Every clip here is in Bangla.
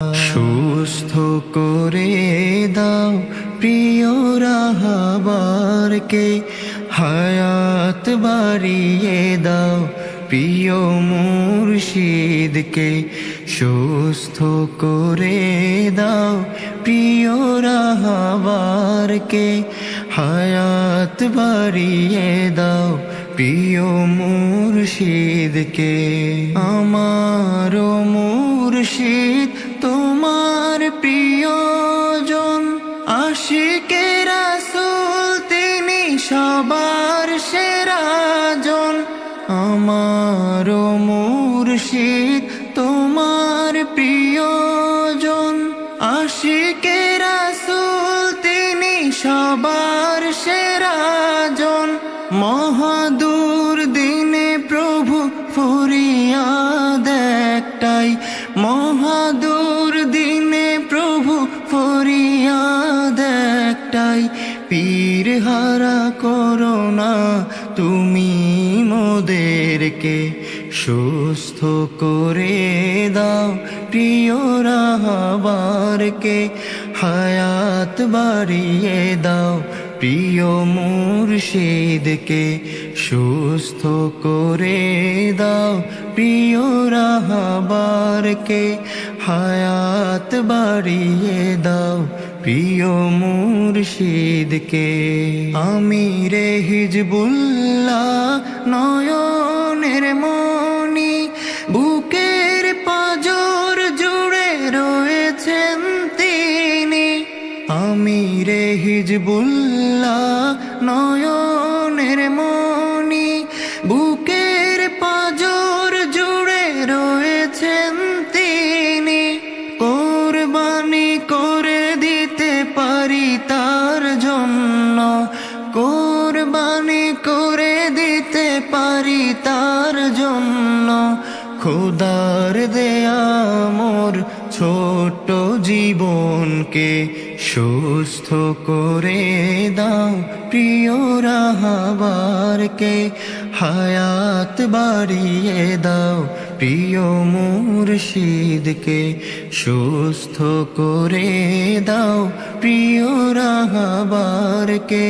সুস্থ করে দাও প্রিয় রাহবারকে, হায়াত বাড়িয়ে দাও প্রিয় মুর্শিদকে। সুস্থ করে দাও প্রিয় রাহবারকে, হায়াত বাড়িয়ে দাও প্রিয় মুর্শিদকে। আমার মুর্শিদ তোমার প্রিয়জন, আশিকে রাসূল তিনি সবার সেরাজন। আমার মুর্শিদ তোমার প্রিয়জন, আশিকে রাসূল তিনি সবার সেরাজন। মহাদূর দিনে প্রভু ফরিয়াদ একটাই, মহাদূর দিনে প্রভু ফরিয়াদ একটাই, পীর হারা করোনা তুমি মোদেরকে। সুস্থ করে দাও প্রিয় রাহবারকে, হায়াত বাড়িয়ে দাও প্রিয় মুর্শিদকে। সুস্থ করে দাও প্রিয় রাহবারকে, হায়াত বাড়িয়ে দাও প্রিয় মুর্শিদকে। আমিরে হিজবুল্লাহ নয়নের মনি, বুকের পাঁজর জুড়ে রয়েছেন তিনি। আমিরে হিজবুল্লাহ নয়নের মনি, বুকের পাঁজর জুড়ে রয়েছেন তিনি। কোরবানি করে দিতে পারি তার জন্য, কোরবানি করে দিতে পারি তার জন্য। খোদার দেয়া মোর ছোট জীবনকে। সুস্থ করে দাও প্রিয় রাহবারকে, হায়াত বাড়িয়ে দাও প্রিয় মুর্শিদকে। সুস্থ করে দাও প্রিয় রাহবারকে,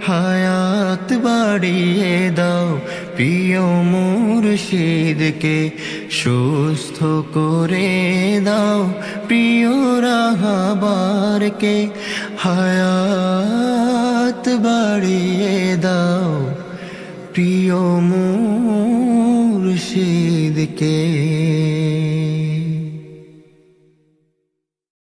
হায়াত বাড়িয়ে দাও প্রিয় মুর্শিদকে। সুস্থ করে দাও প্রিয় রাহবারকে, হায়াত বাড়িয়ে দাও প্রিয় মুর্শিদকে।